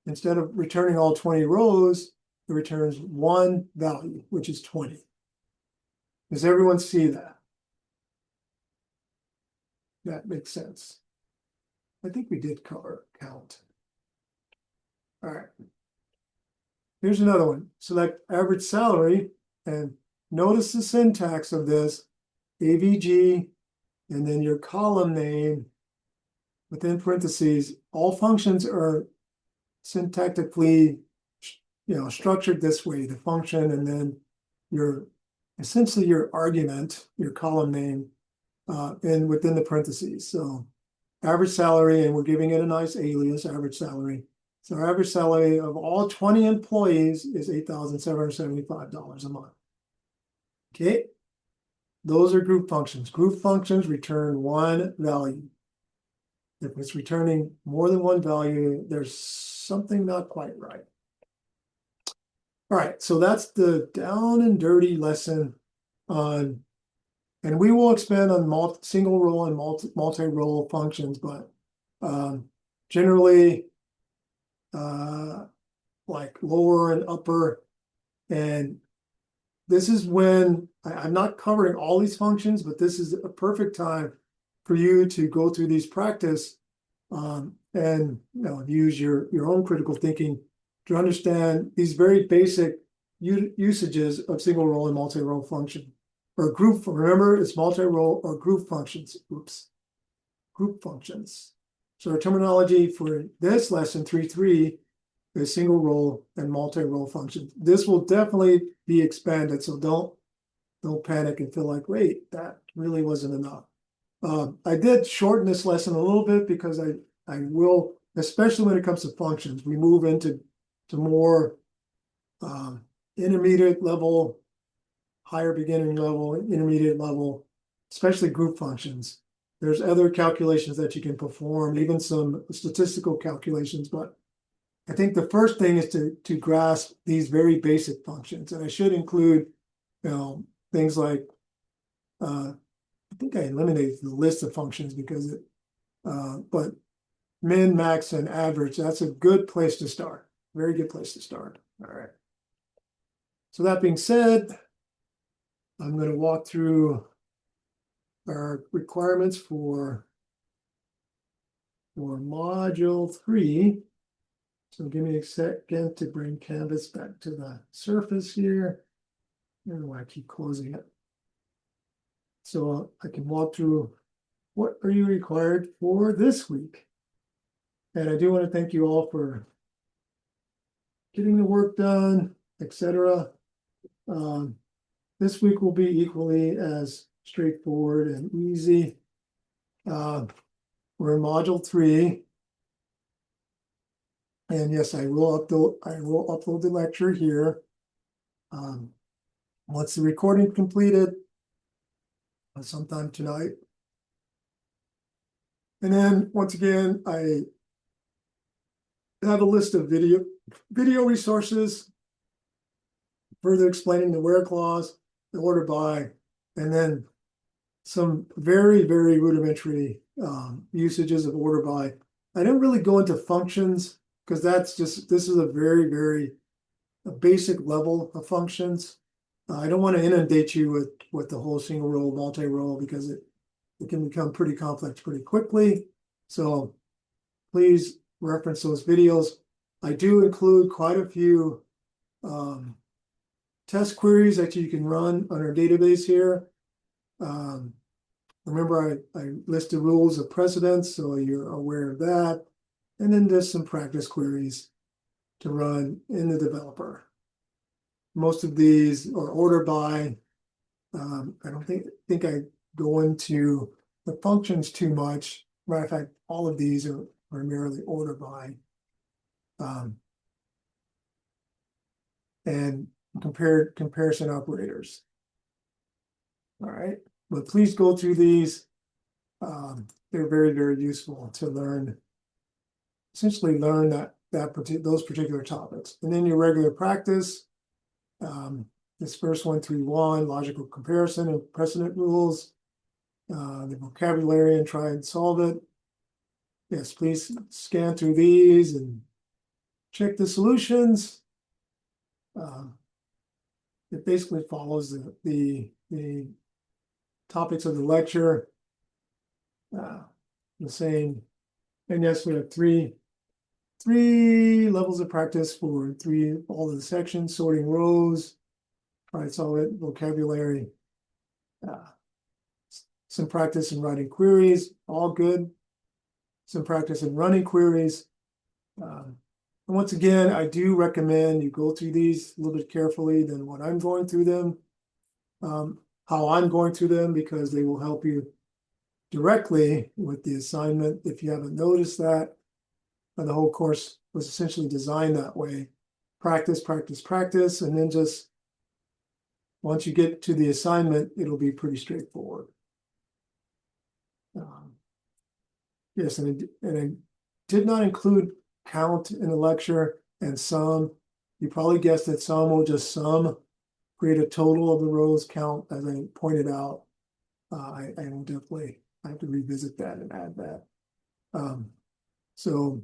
Instead of returning all 20 rows, it returns one value, which is 20. Does everyone see that? That makes sense. I think we did cover count. All right. Here's another one. Select average salary, and notice the syntax of this, AVG, and then your column name within parentheses. All functions are syntactically, structured this way, the function, and then essentially your argument, your column name, and within the parentheses. So average salary, and we're giving it a nice alias, average salary. So our average salary of all 20 employees is $8,775 a month. Okay, those are group functions. Group functions return one value. If it's returning more than one value, there's something not quite right. All right, so that's the down and dirty lesson on, and we will expand on single row and multi-row functions, but generally like lower and upper. And this is when I'm not covering all these functions, but this is a perfect time for you to go through these practice and use your own critical thinking to understand these very basic usages of single row and multi-row function or group. Remember, it's multi-row or group functions. Oops, group functions. So our terminology for this lesson 3.3 is single row and multi-row functions. This will definitely be expanded, so don't panic and feel like, wait, that really wasn't enough. I did shorten this lesson a little bit because I will, especially when it comes to functions, we move into more intermediate level, higher beginning level, intermediate level, especially group functions. There's other calculations that you can perform, even some statistical calculations, but I think the first thing is to grasp these very basic functions. And I should include, things like, I think I eliminated the list of functions because but min, max, and average, that's a good place to start. Very good place to start. All right. So that being said, I'm going to walk through our requirements for module 3. So give me a second to bring Canvas back to the surface here. I don't know why I keep closing it. So I can walk through what are you required for this week. And I do want to thank you all for getting the work done, etc. This week will be equally as straightforward and easy. We're in module 3. And yes, I will upload the lecture here. Once the recording completed, sometime tonight. And then once again, I have a list of video resources further explaining the where clause, the order by, and then some very, very rudimentary usages of order by. I didn't really go into functions because this is a very, very basic level of functions. I don't want to inundate you with the whole single row, multi-row, because it can become pretty complex pretty quickly. So please reference those videos. I do include quite a few test queries that you can run on our database here. Remember, I listed rules of precedence, so you're aware of that. And then there's some practice queries to run in the developer. Most of these are ordered by. I don't think I go into the functions too much. Matter of fact, all of these are primarily ordered by. And comparison operators. All right, but please go through these. They're very, very useful to essentially learn those particular topics. And then your regular practice, this first 131, logical comparison and precedent rules, the vocabulary, and try and solve it. Yes, please scan through these and check the solutions. It basically follows the topics of the lecture, the same. And yes, we have three levels of practice for all of the sections: sorting rows, try and solve it, vocabulary, some practice in writing queries, all good. Some practice in running queries. And once again, I do recommend you go through these a little bit carefully than what I'm going through them, how I'm going through them, because they will help you directly with the assignment. If you haven't noticed that, the whole course was essentially designed that way. Practice, practice, practice, and then just once you get to the assignment, it'll be pretty straightforward. Yes, and I did not include count in the lecture and sum. You probably guessed that sum will just sum, create a total of the rows count, as I pointed out. I will definitely have to revisit that and add that. So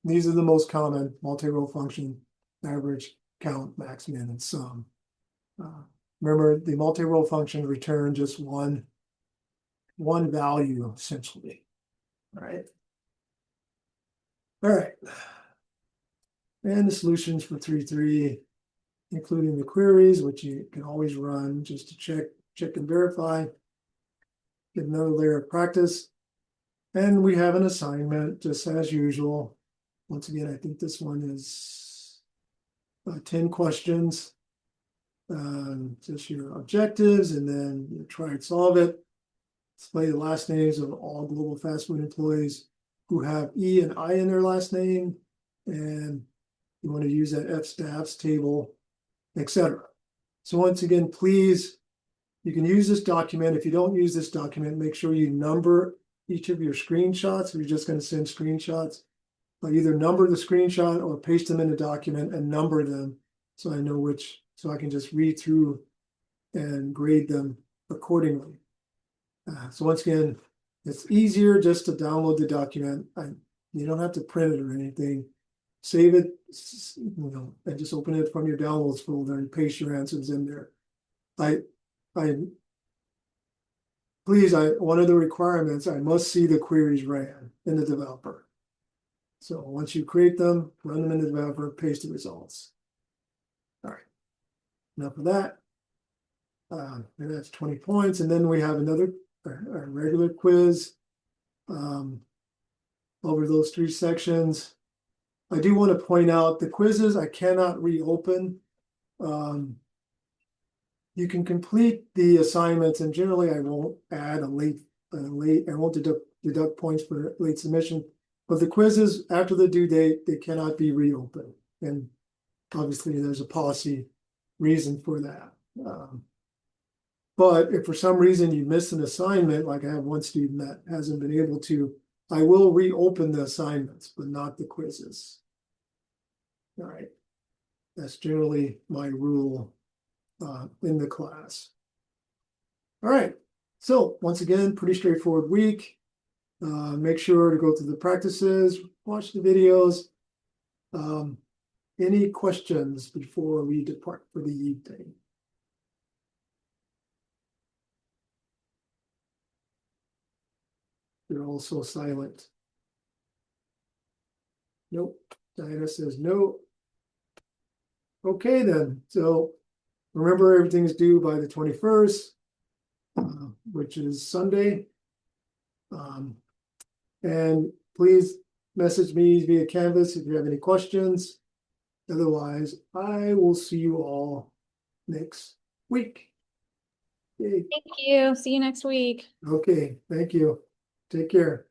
these are the most common multi-row function: average, count, max, min, and sum. Remember, the multi-row function return just one value, essentially. All right. All right. And the solutions for 3.3, including the queries, which you can always run just to check and verify. Get another layer of practice. And we have an assignment, just as usual. Once again, I think this one is 10 questions. Just your objectives, and then you try and solve it. Display the last names of all global fast food employees who have E and I in their last name, and you want to use that F-staffs table, etc. So once again, please, you can use this document. If you don't use this document, make sure you number each of your screenshots. If you're just going to send screenshots, but either number the screenshot or paste them in the document and number them so I know which, so I can just read through and grade them accordingly. So once again, it's easier just to download the document. You don't have to print it or anything. Save it, and just open it from your downloads folder and paste your answers in there. One of the requirements, I must see the queries ran in the developer. So once you create them, run them in the developer, paste the results. All right, enough of that. And that's 20 points. And then we have another a regular quiz over those 3 sections. I do want to point out the quizzes I cannot reopen. You can complete the assignments, and generally I won't add I won't deduct points for late submission, But the quizzes after the due date, they cannot be reopened. And obviously there's a policy reason for that. But if for some reason you miss an assignment, like I have one student that hasn't been able to, I will reopen the assignments, but not the quizzes. All right. That's generally my rule in the class. All right. So once again, pretty straightforward week. Make sure to go through the practices, watch the videos. Any questions before we depart for the evening? They're all so silent. Nope. Diana says no. Okay, then. So remember, everything's due by the 21st, which is Sunday. And please message me via Canvas if you have any questions. Otherwise, I will see you all next week. Yay. Thank you. See you next week. Okay, thank you. Take care.